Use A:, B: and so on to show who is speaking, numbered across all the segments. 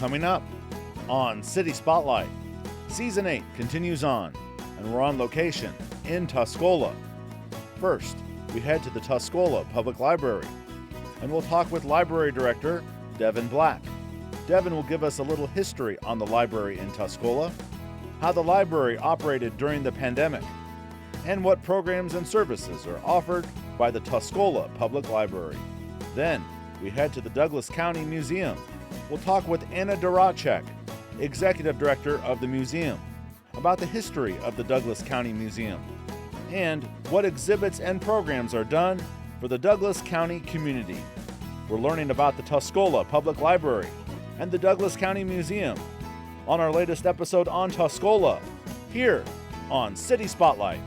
A: Coming up on City Spotlight, Season 8 continues on, and we're on location in Tuscola. First, we head to the Tuscola Public Library, and we'll talk with Library Director Devin Black. Devin will give us a little history on the library in Tuscola, how the library operated during the pandemic, and what programs and services are offered by the Tuscola Public Library. Then, we head to the Douglas County Museum. We'll talk with Anna Dvorachek, Executive Director of the museum, about the history of the Douglas County Museum and what exhibits and programs are done for the Douglas County community. We're learning about the Tuscola Public Library and the Douglas County Museum on our latest episode on Tuscola, here on City Spotlight.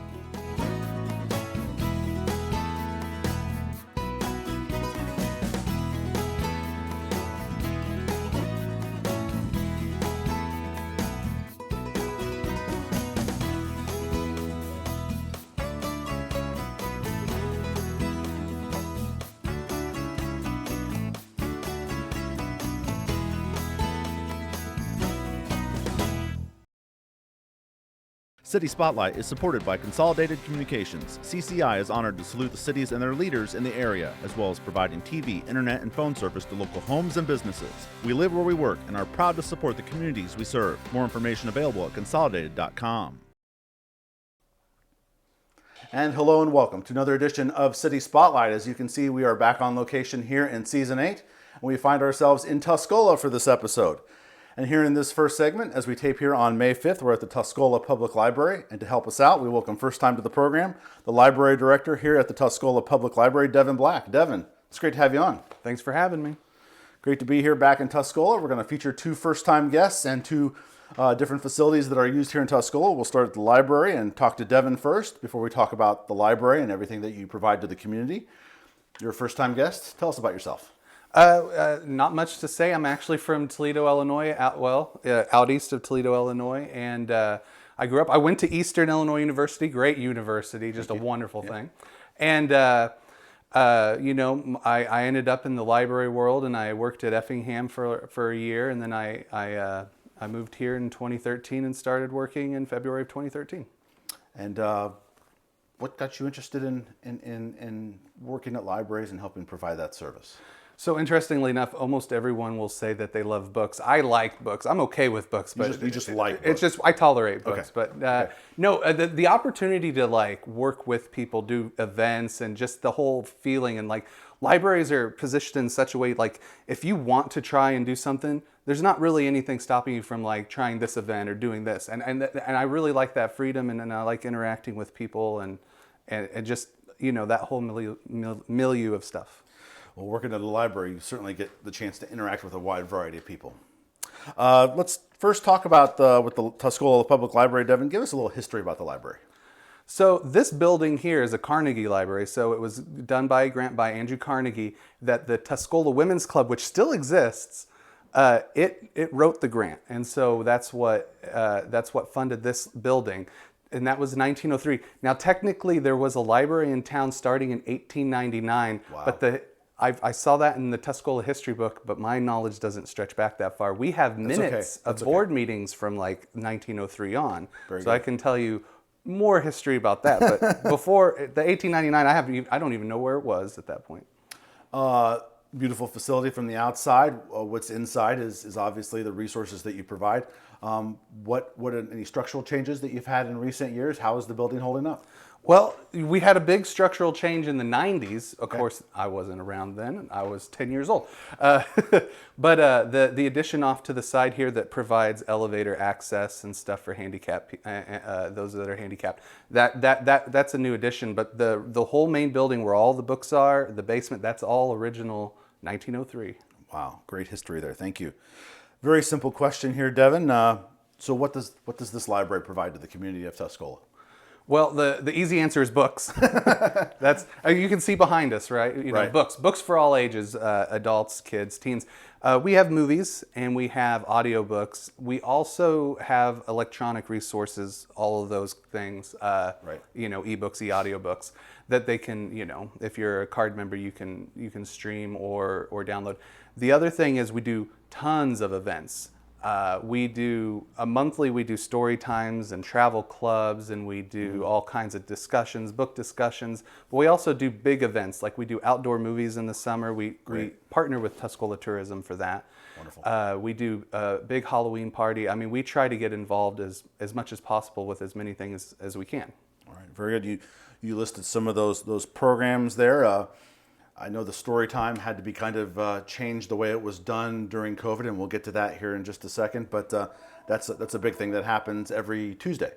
A: City Spotlight is supported by Consolidated Communications. CCI is honored to salute the cities and their leaders in the area, as well as providing TV, internet, and phone service to local homes and businesses. We live where we work and are proud to support the communities we serve. More information available at consolidated.com. And hello and welcome to another edition of City Spotlight. As you can see, we are back on location here in Season 8, and we find ourselves in Tuscola for this episode. And here in this first segment, as we tape here on May 5th, we're at the Tuscola Public Library. And to help us out, we welcome first time to the program, the Library Director here at the Tuscola Public Library, Devin Black. Devin, it's great to have you on.
B: Thanks for having me.
A: Great to be here back in Tuscola. We're going to feature two first-time guests and two different facilities that are used here in Tuscola. We'll start at the library and talk to Devin first before we talk about the library and everything that you provide to the community. You're a first-time guest. Tell us about yourself.
B: Not much to say. I'm actually from Toledo, Illinois, out east of Toledo, Illinois, and I went to Eastern Illinois University, great university, just a wonderful thing. And, I ended up in the library world, and I worked at Effingham for a year, and then I moved here in 2013 and started working in February of 2013.
A: And what got you interested in working at libraries and helping provide that service?
B: So interestingly enough, almost everyone will say that they love books. I like books. I'm okay with books, but
A: you just like books.
B: It's just I tolerate books.
A: Okay.
B: But no, the opportunity to work with people, do events, and just the whole feeling, and libraries are positioned in such a way if you want to try and do something, there's not really anything stopping you from trying this event or doing this, and I really like that freedom, and I like interacting with people and just that whole milieu of stuff.
A: Well, working at a library, you certainly get the chance to interact with a wide variety of people. Let's first talk about with the Tuscola Public Library. Devin, give us a little history about the library.
B: So this building here is a Carnegie Library. So it was done by a grant by Andrew Carnegie that the Tuscola Women's Club, which still exists, it wrote the grant, and so that's what funded this building. And that was 1903. Now, technically, there was a library in town starting in 1899,
A: wow.
B: But I saw that in the Tuscola history book, but my knowledge doesn't stretch back that far. We have minutes of board meetings from 1903 on,
A: Very
B: so
A: good.
B: I can tell you more history about that. But before the 1899, I don't even know where it was at that point.
A: Beautiful facility from the outside. What's inside is obviously the resources that you provide. What are any structural changes that you've had in recent years? How is the building holding up?
B: Well, we had a big structural change in the 90s. Of course, I wasn't around then. I was 10 years old. But the addition off to the side here that provides elevator access and stuff for those that are handicapped, that's a new addition. But the whole main building where all the books are, the basement, that's all original 1903.
A: Wow, great history there. Thank you. Very simple question here, Devin. So what does this library provide to the community of Tuscola?
B: Well, the easy answer is books. That's you can see behind us, right?
A: Right.
B: Books for all ages, adults, kids, teens. We have movies and we have audiobooks. We also have electronic resources, all of those things.
A: Right.
B: Ebooks, audiobooks that they can. If you're a card member, you can stream or download. The other thing is we do tons of events. We do monthly. We do story times and travel clubs, and we do all kinds of discussions, book discussions. But we also do big events, like we do outdoor movies in the summer. We partner with Tuscola Tourism for that.
A: Wonderful.
B: We do a big Halloween party. I mean, we try to get involved as much as possible with as many things as we can.
A: All right, very good. You listed some of those programs there. I know the story time had to be kind of changed the way it was done during COVID, and we'll get to that here in just a second. But that's a big thing that happens every Tuesday.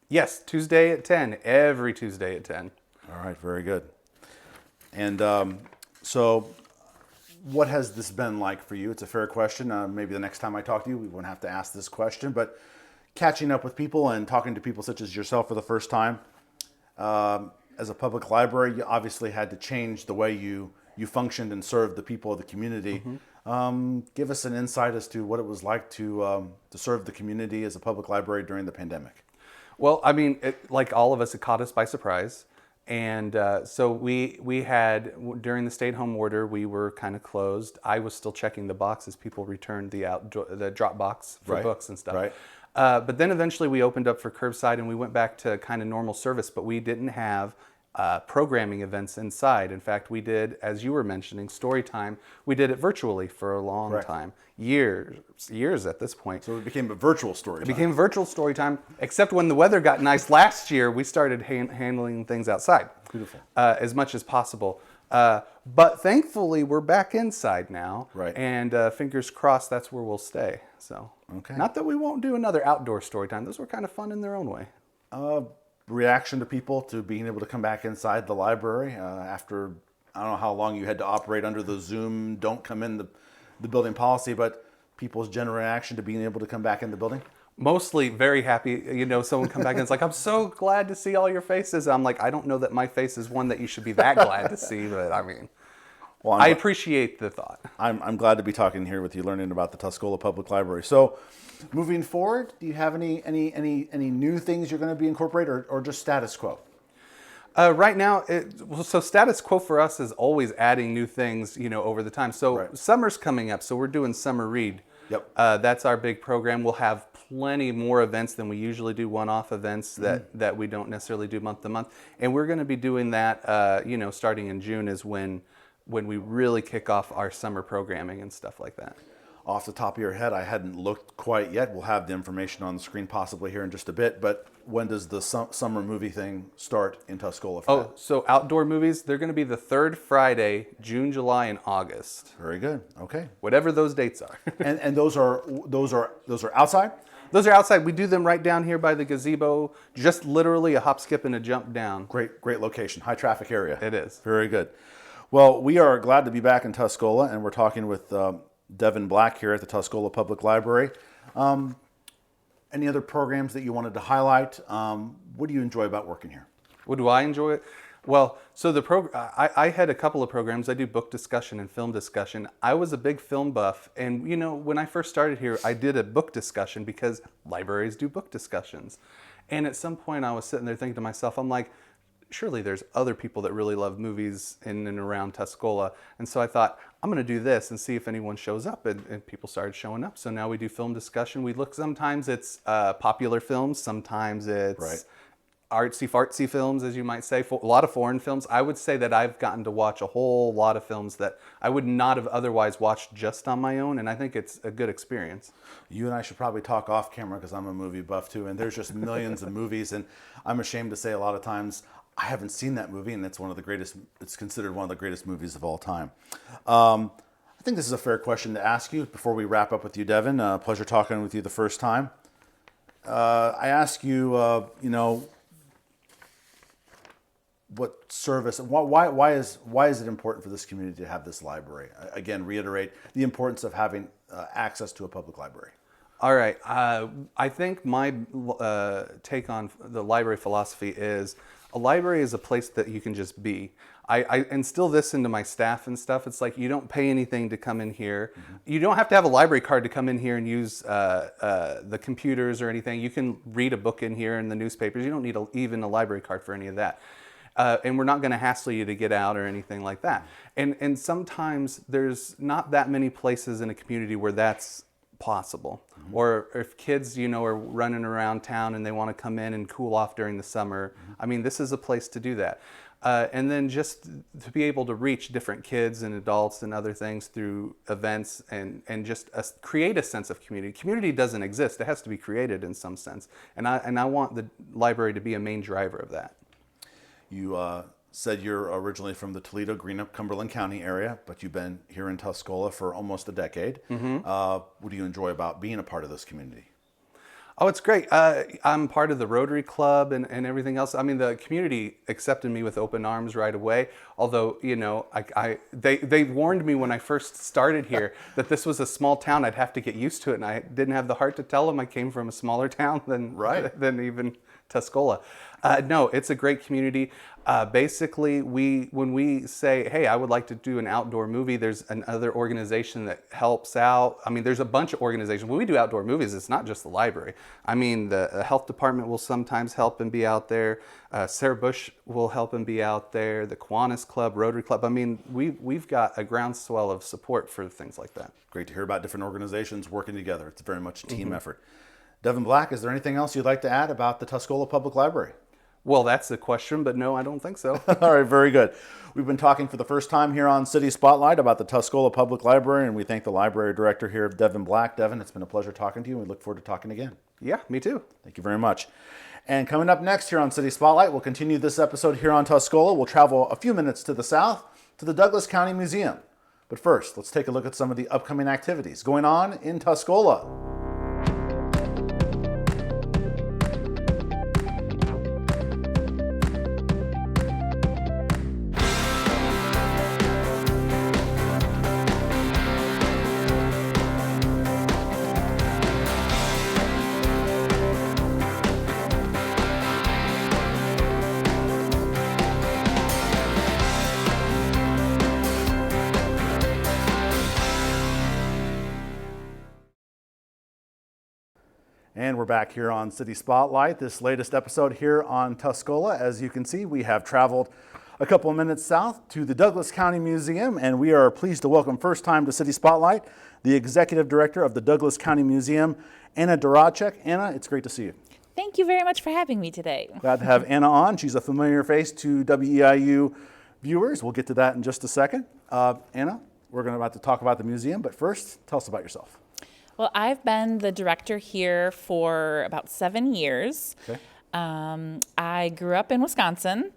B: Yes, Tuesday at 10. Every Tuesday at 10.
A: All right, very good. And so, what has this been like for you? It's a fair question. Maybe the next time I talk to you, we won't have to ask this question. But catching up with people and talking to people such as yourself for the first time. As a public library, you obviously had to change the way you functioned and served the people of the community. Give us an insight as to what it was like to serve the community as a public library during the pandemic.
B: Well, I mean, like all of us, it caught us by surprise. And so we had, during the stay-at-home order, we were kind of closed. I was still checking the box as people returned the drop box for books and stuff.
A: Right.
B: But then eventually we opened up for curbside and we went back to kind of normal service, but we didn't have programming events inside. In fact, we did, as you were mentioning, story time. We did it virtually for a long time, years at this point.
A: So it became a virtual story time.
B: It became virtual story time, except when the weather got nice last year, we started handling things outside.
A: Beautiful.
B: As much as possible. But thankfully, we're back inside now.
A: Right.
B: And fingers crossed, that's where we'll stay. So,
A: okay.
B: Not that we won't do another outdoor story time. Those were kind of fun in their own way.
A: Reaction to people to being able to come back inside the library after, I don't know how long you had to operate under the Zoom, don't come in the building policy, but people's general reaction to being able to come back in the building?
B: Mostly very happy. You know, someone come back and it's like, I'm so glad to see all your faces. I'm like, I don't know that my face is one that you should be that glad to see, but I mean, well, I appreciate the thought.
A: I'm glad to be talking here with you, learning about the Tuscola Public Library. So, moving forward, do you have any new things you're going to be incorporating, or just status quo?
B: Right now, so status quo for us is always adding new things, you know, over the time. So summer's coming up, so we're doing summer read.
A: Yep.
B: That's our big program. We'll have plenty more events than we usually do, one-off events that we don't necessarily do month to month. And we're going to be doing that, you know, starting in June is when we really kick off our summer programming and stuff like that.
A: Off the top of your head, I hadn't looked quite yet. We'll have the information on the screen possibly here in just a bit, but when does the summer movie thing start in Tuscola?
B: So outdoor movies, they're going to be the third Friday, June, July, and August.
A: Very good. Okay.
B: Whatever those dates are.
A: and those are outside?
B: Those are outside. We do them right down here by the gazebo, just literally a hop, skip, and a jump down.
A: Great location, high traffic area.
B: It is.
A: Very good. Well, we are glad to be back in Tuscola, and we're talking with Devin Black here at the Tuscola Public Library. Any other programs that you wanted to highlight? What do you enjoy about working here?
B: What do I enjoy? Well, so I had a couple of programs. I do book discussion and film discussion. I was a big film buff, and you know, when I first started here, I did a book discussion because libraries do book discussions. And at some point, I was sitting there thinking to myself, I'm like, surely there's other people that really love movies in and around Tuscola. And so I thought, I'm going to do this and see if anyone shows up. And people started showing up. So now we do film discussion. We look, sometimes it's popular films. Sometimes it's artsy-fartsy films, as you might say. A lot of foreign films. I would say that I've gotten to watch a whole lot of films that I would not have otherwise watched just on my own. And I think it's a good experience. You and I should probably talk off camera because I'm a movie buff too. And there's just millions of movies. And I'm ashamed to say a lot of times, I haven't seen that movie, and it's considered one of the greatest movies of all time. I think this is a fair question to ask you before we wrap up with you, Devin. Pleasure talking with you the first time. I ask you, you know, what service, why is it important for this community to have this library? Again, reiterate the importance of having access to a public library. All right. I think my take on the library philosophy is a library is a place that you can just be. I instill this into my staff and stuff. It's like you don't pay anything to come in here. Mm-hmm. You don't have to have a library card to come in here and use the computers or anything. You can read a book in here and the newspapers. You don't need even a library card for any of that. And we're not going to hassle you to get out or anything like that. And sometimes there's not that many places in a community where that's possible. Or if kids, are running around town and they want to come in and cool off during the summer, I mean, this is a place to do that. And then just to be able to reach different kids and adults and other things through events and just create a sense of community. Community doesn't exist. It has to be created in some sense. And I want the library to be a main driver of that.
A: You said you're originally from the Toledo, Greenup, Cumberland County area, but you've been here in Tuscola for almost a decade. What do you enjoy about being a part of this community?
B: Oh, it's great. I'm part of the Rotary Club and everything else. I mean, the community accepted me with open arms right away. Although, they warned me when I first started here that this was a small town. I'd have to get used to it, and I didn't have the heart to tell them I came from a smaller town than even Tuscola. No, it's a great community. Basically, when we say, hey, I would like to do an outdoor movie, there's another organization that helps out. I mean, there's a bunch of organizations. When we do outdoor movies, it's not just the library. I mean, the health department will sometimes help and be out there. Sarah Bush will help and be out there. The Kiwanis Club, Rotary Club. I mean, we've got a groundswell of support for things like that.
A: Great to hear about different organizations working together. It's very much a team effort. Devin Black, is there anything else you'd like to add about the Tuscola Public Library?
B: Well, that's the question, but no, I don't think so.
A: All right, very good. We've been talking for the first time here on City Spotlight about the Tuscola Public Library, and we thank the library director here, Devin Black. Devin, it's been a pleasure talking to you, and we look forward to talking again.
B: Yeah, me too.
A: Thank you very much. And coming up next here on City Spotlight, we'll continue this episode here on Tuscola. We'll travel a few minutes to the south to the Douglas County Museum. But first, let's take a look at some of the upcoming activities going on in Tuscola. And we're back here on City Spotlight, this latest episode here on Tuscola. As you can see, we have traveled a couple of minutes south to the Douglas County Museum, and we are pleased to welcome first time to City Spotlight the Executive Director of the Douglas County Museum, Anna Dvorachek. Anna, it's great to see you.
C: Thank you very much for having me today.
A: Glad to have Anna on. She's a familiar face to WEIU viewers. We'll get to that in just a second. Anna, we're about to talk about the museum, but first, tell us about yourself.
C: Well, I've been the director here for about 7 years.
A: Okay.
C: I grew up in Wisconsin,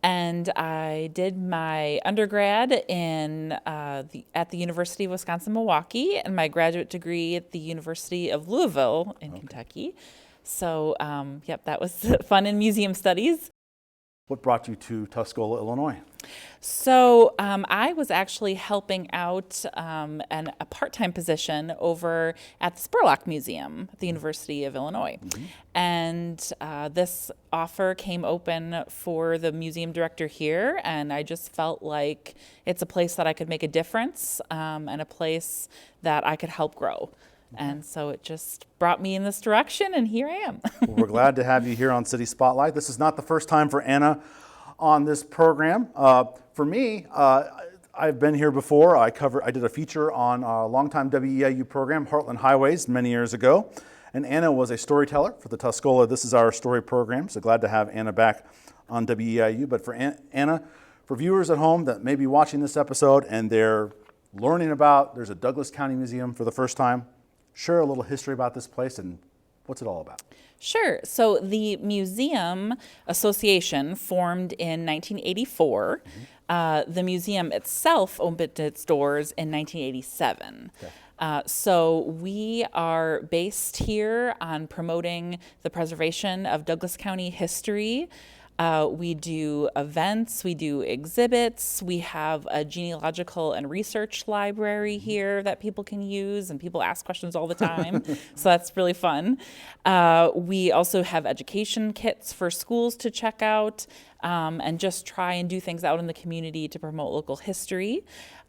C: and I did my undergrad at the University of Wisconsin-Milwaukee and my graduate degree at the University of Louisville in Kentucky. So, that was fun in museum studies.
A: What brought you to Tuscola, Illinois?
C: So I was actually helping out a part-time position over at the Spurlock Museum at the University of Illinois. And this offer came open for the museum director here, and I just felt like it's a place that I could make a difference and a place that I could help grow. And so it just brought me in this direction, and here I am.
A: Well, we're glad to have you here on City Spotlight. This is not the first time for Anna on this program. For me, I've been here before. I did a feature on a longtime WEIU program, Heartland Highways, many years ago. And Anna was a storyteller for the Tuscola This Is Our Story program. So glad to have Anna back on WEIU. But for Anna, for viewers at home that may be watching this episode and they're learning about there's a Douglas County Museum for the first time, share a little history about this place and what's it all about?
C: Sure. So the Museum Association formed in 1984. The museum itself opened its doors in 1987. Okay. So we are based here on promoting the preservation of Douglas County history. We do events, we do exhibits, we have a genealogical and research library here that people can use, and people ask questions all the time, so that's really fun. We also have education kits for schools to check out and just try and do things out in the community to promote local history.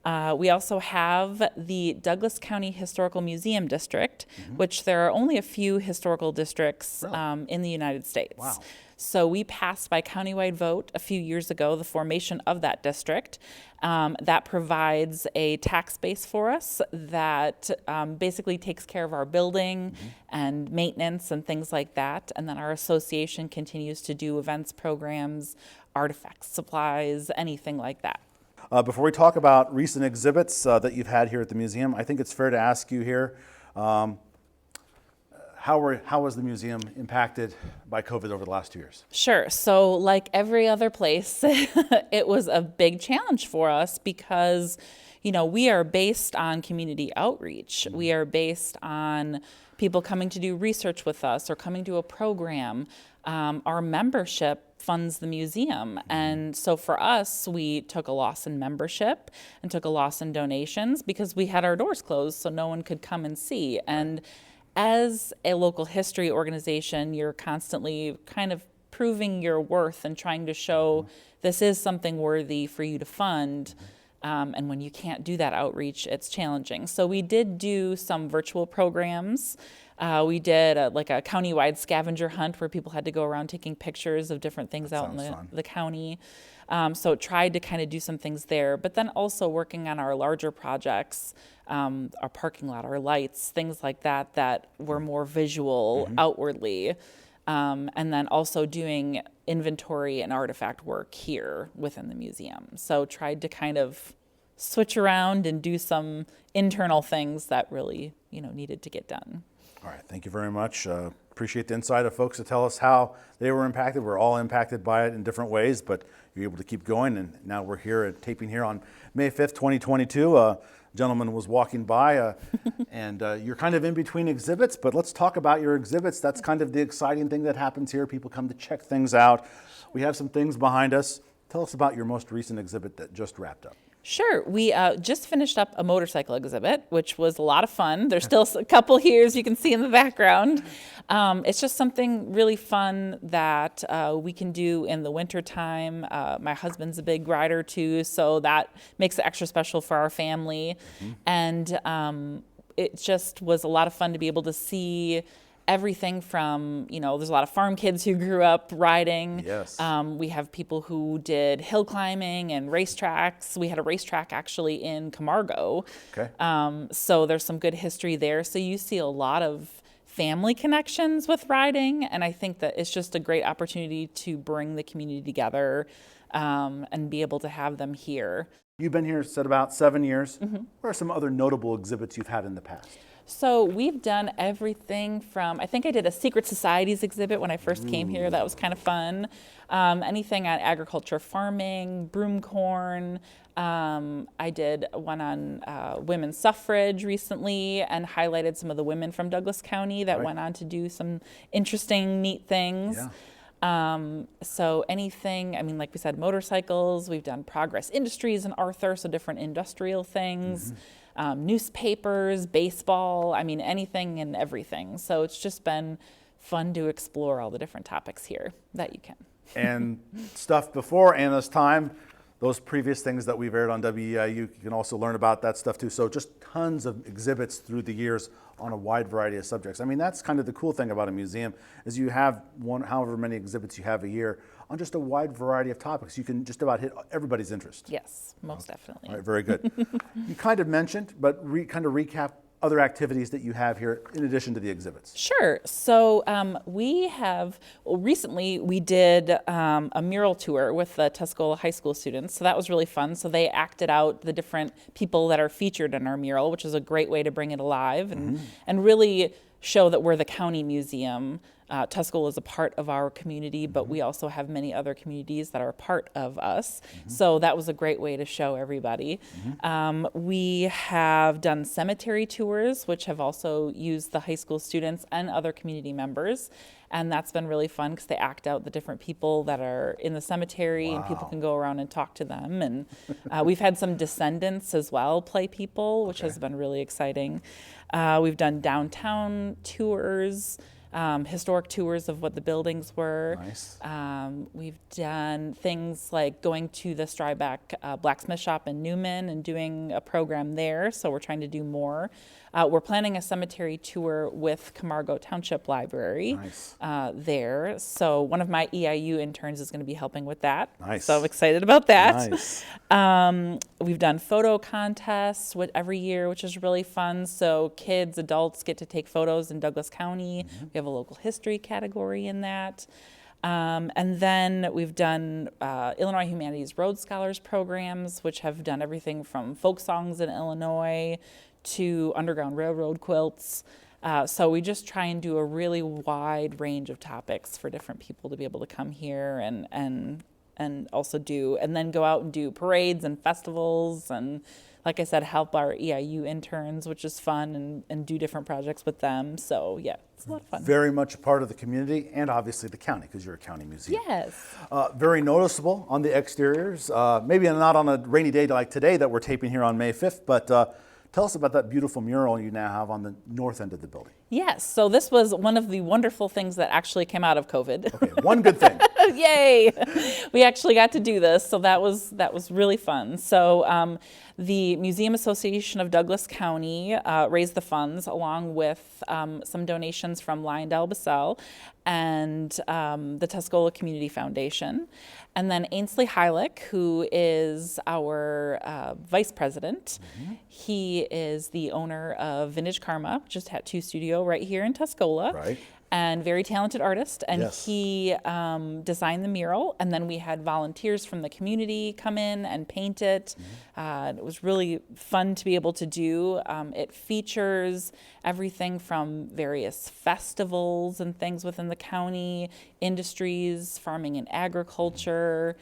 C: We also have the Douglas County Historical Museum District, which there are only a few historical districts in the United States.
A: Wow.
C: So we passed by countywide vote a few years ago the formation of that district. That provides a tax base for us that basically takes care of our building and maintenance and things like that. And then our association continues to do events, programs, artifacts, supplies, anything like that.
A: Before we talk about recent exhibits that you've had here at the museum, I think it's fair to ask you here, how was the museum impacted by COVID over the last 2 years?
C: Sure. So like every other place, it was a big challenge for us because, we are based on community outreach. We are based on people coming to do research with us or coming to a program. Our membership funds the museum. And so for us, we took a loss in membership and took a loss in donations because we had our doors closed so no one could come and see. And as a local history organization, you're constantly kind of proving your worth and trying to show this is something worthy for you to fund. And when you can't do that outreach, it's challenging. So we did do some virtual programs. We did a countywide scavenger hunt where people had to go around taking pictures of different things out in the county. So tried to kind of do some things there, but then also working on our larger projects, our parking lot, our lights, things like that, that were more visual outwardly. And then also doing inventory and artifact work here within the museum. So tried to kind of switch around and do some internal things that really, needed to get done.
A: All right, thank you very much. Appreciate the insight of folks to tell us how they were impacted. We're all impacted by it in different ways, but you're able to keep going. And now we're here at taping here on May 5th, 2022. A gentleman was walking by, and you're kind of in between exhibits, but let's talk about your exhibits. That's kind of the exciting thing that happens here. People come to check things out. We have some things behind us. Tell us about your most recent exhibit that just wrapped up.
C: Sure. We just finished up a motorcycle exhibit, which was a lot of fun. There's still a couple here, as you can see in the background. It's just something really fun that we can do in the wintertime. My husband's a big rider, too, so that makes it extra special for our family. And it just was a lot of fun to be able to see everything from, there's a lot of farm kids who grew up riding.
A: Yes.
C: We have people who did hill climbing and racetracks. We had a racetrack actually in Camargo.
A: Okay.
C: So there's some good history there. So you see a lot of family connections with riding. And I think that it's just a great opportunity to bring the community together and be able to have them here.
A: You've been here, said about 7 years. What are some other notable exhibits you've had in the past?
C: So we've done everything from, I think I did a secret societies exhibit when I first came here. That was kind of fun. Anything on agriculture, farming, broom corn. I did one on women's suffrage recently and highlighted some of the women from Douglas County that went on to do some interesting, neat things. So anything, like we said, motorcycles. We've done Progress Industries in Arthur, so different industrial things. Newspapers, baseball, anything and everything. So it's just been fun to explore all the different topics here that you can.
A: And stuff before Anna's time, those previous things that we've aired on WEIU, you can also learn about that stuff too. So just tons of exhibits through the years on a wide variety of subjects. That's kind of the cool thing about a museum is you have however many exhibits you have a year on just a wide variety of topics. You can just about hit everybody's interest.
C: Yes, most definitely.
A: All right, very good. You kind of mentioned, but kind of recap other activities that you have here in addition to the exhibits.
C: Sure. So recently we did a mural tour with the Tuscola High School students. So that was really fun. So they acted out the different people that are featured in our mural, which is a great way to bring it alive and really show that we're the county museum. Tuscola is a part of our community, but we also have many other communities that are a part of us. So that was a great way to show everybody. We have done cemetery tours, which have also used the high school students and other community members. And that's been really fun because they act out the different people that are in the cemetery and people can go around and talk to them. And we've had some descendants as well play people, which has been really exciting. We've done downtown tours. historic tours of what the buildings were.
A: Nice.
C: We've done things like going to the Strybeck blacksmith shop in Newman and doing a program there, so we're trying to do more. We're planning a cemetery tour with Camargo Township Library
A: Nice.
C: There. So one of my EIU interns is going to be helping with that.
A: Nice.
C: So I'm excited about that.
A: Nice.
C: We've done photo contests every year, which is really fun. So kids, adults get to take photos in Douglas County. We have a local history category in that. And then we've done Illinois Humanities Road Scholars programs, which have done everything from folk songs in Illinois to Underground Railroad quilts. So we just try and do a really wide range of topics for different people to be able to come here and also do, and then go out and do parades and festivals and, like I said, help our EIU interns, which is fun, and do different projects with them. So yeah, it's a lot of fun.
A: Very much a part of the community and obviously the county, because you're a county museum.
C: Yes.
A: Very noticeable on the exteriors. Maybe not on a rainy day like today that we're taping here on May 5th, but tell us about that beautiful mural you now have on the north end of the building.
C: Yes, so this was one of the wonderful things that actually came out of COVID.
A: Okay, one good thing.
C: Yay! We actually got to do this, so that was really fun. So the Museum Association of Douglas County raised the funds along with some donations from Lyondell Basel and the Tuscola Community Foundation. And then Ainsley Heilich, who is our vice president, he is the owner of Vintage Karma, which is a tattoo studio right here in Tuscola.
A: Right.
C: And very talented artist. And
A: Yes.
C: he designed the mural. And then we had volunteers from the community come in and paint it. It was really fun to be able to do. It features everything from various festivals and things within the county, industries, farming and agriculture,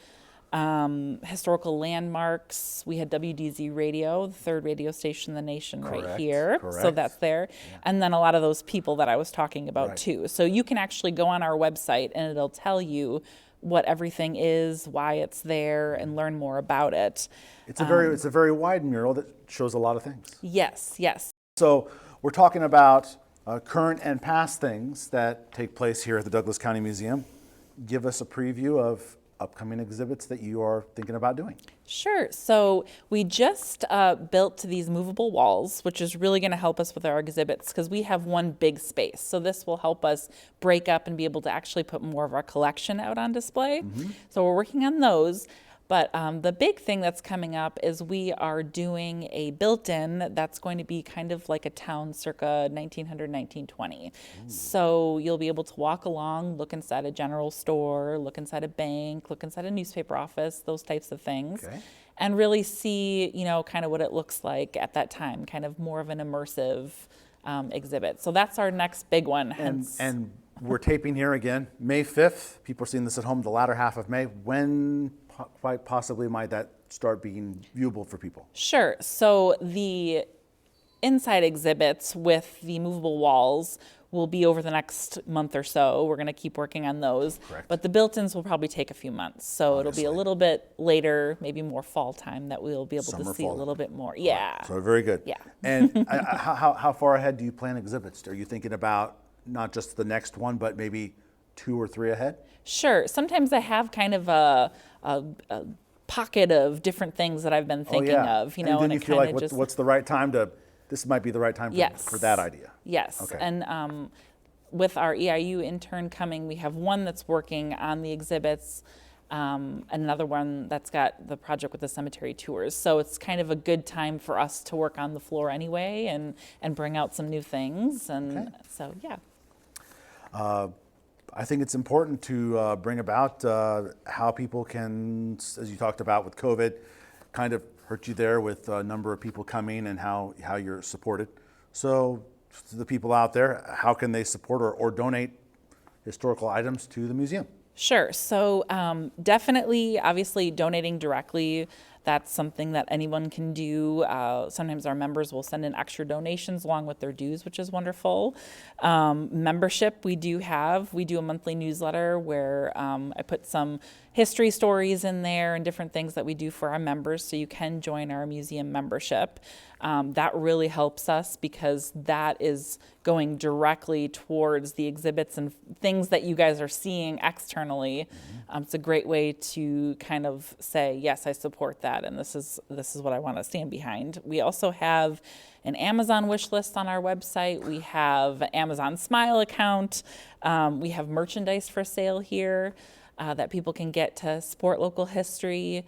C: historical landmarks. We had WDZ Radio, the third radio station in the nation, right
A: Correct,
C: here. So
A: correct.
C: that's there. And then a lot of those people that I was talking about
A: Right.
C: too. So you can actually go on our website and it'll tell you what everything is, why it's there, and learn more about it.
A: It's a very wide mural that shows a lot of things.
C: Yes, yes.
A: So we're talking about current and past things that take place here at the Douglas County Museum. Give us a preview of upcoming exhibits that you are thinking about doing.
C: Sure. So we just built these movable walls, which is really going to help us with our exhibits because we have one big space. So this will help us break up and be able to actually put more of our collection out on display. So we're working on those. But the big thing that's coming up is we are doing a built-in that's going to be kind of like a town circa 1900, 1920. So you'll be able to walk along, look inside a general store, look inside a bank, look inside a newspaper office, those types of things.
A: Okay.
C: And really see, kind of what it looks like at that time, kind of more of an immersive exhibit. So that's our next big one.
A: And we're taping here again, May 5th. People are seeing this at home the latter half of May. When quite possibly might that start being viewable for people?
C: Sure. So the inside exhibits with the movable walls will be over the next month or so. We're going to keep working on those.
A: Correct.
C: But the built-ins will probably take a few months. So it'll be a little bit later, maybe more fall time, that we'll be able
A: Summer,
C: to see
A: fall.
C: a little bit more. Yeah.
A: So very good.
C: Yeah.
A: And how far ahead do you plan exhibits? Are you thinking about not just the next one, but maybe 2 or 3 ahead?
C: Sure. Sometimes I have kind of a pocket of different things that I've been thinking of,
A: and then
C: and
A: you
C: it
A: feel
C: kind
A: like
C: of just
A: what's the right time to, this might be the right time for that idea.
C: Yes.
A: Okay.
C: And with our EIU intern coming, we have one that's working on the exhibits, another one that's got the project with the cemetery tours. So it's kind of a good time for us to work on the floor anyway and bring out some new things. And so, yeah.
A: I think it's important to bring about how people can, as you talked about with COVID, kind of hurt you there with a number of people coming and how you're supported. So to the people out there, how can they support or donate historical items to the museum?
C: Sure. So definitely, obviously, donating directly, that's something that anyone can do. Sometimes our members will send in extra donations along with their dues, which is wonderful. Membership, we do a monthly newsletter where I put some history stories in there and different things that we do for our members, so you can join our museum membership. That really helps us because that is going directly towards the exhibits and things that you guys are seeing externally. It's a great way to kind of say, yes, I support that, and this is what I want to stand behind. We also have an Amazon wish list on our website. We have an Amazon Smile account. We have merchandise for sale here that people can get to support local history.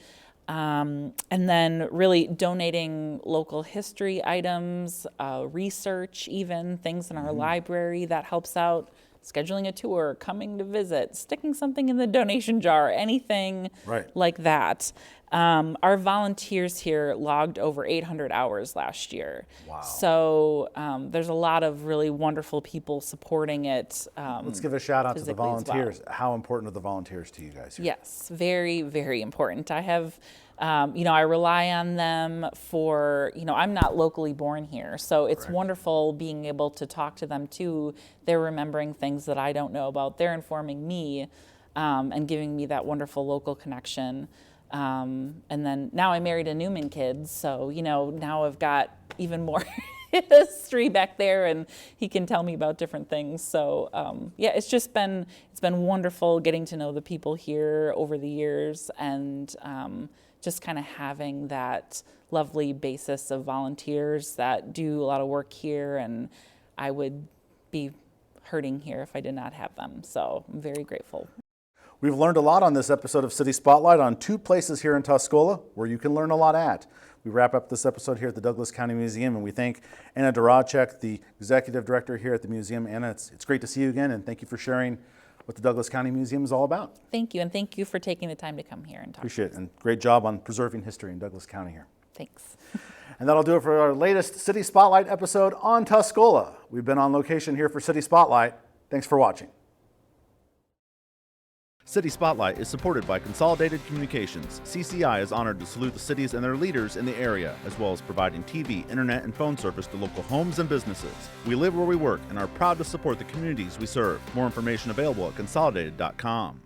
C: And then really donating local history items, research, even things in our library that helps out, scheduling a tour, coming to visit, sticking something in the donation jar, anything like that. Our volunteers here logged over 800 hours last year.
A: Wow.
C: So there's a lot of really wonderful people supporting it.
A: Let's give a shout out to the
C: physically as well.
A: volunteers. How important are the volunteers to you guys here?
C: Yes, very, very important. I have, I rely on them for, I'm not locally born here, so it's wonderful being able to talk to them too. They're remembering things that I don't know about. They're informing me and giving me that wonderful local connection. And then now I married a Newman kid, so, now I've got even more history back there, and he can tell me about different things. So, it's been wonderful getting to know the people here over the years, and just kind of having that lovely basis of volunteers that do a lot of work here, and I would be hurting here if I did not have them. So I'm very grateful.
A: We've learned a lot on this episode of City Spotlight on 2 places here in Tuscola where you can learn a lot at. We wrap up this episode here at the Douglas County Museum, and we thank Anna Dvorachek, the executive director here at the museum. Anna, it's great to see you again, and thank you for sharing what the Douglas County Museum is all about.
C: Thank you, and thank you for taking the time to come here and talk.
A: Appreciate it, and great job on preserving history in Douglas County here.
C: Thanks.
A: And that'll do it for our latest City Spotlight episode on Tuscola. We've been on location here for City Spotlight. Thanks for watching. City Spotlight is supported by Consolidated Communications. CCI is honored to salute the cities and their leaders in the area, as well as providing TV, internet, and phone service to local homes and businesses. We live where we work and are proud to support the communities we serve. More information available at consolidated.com.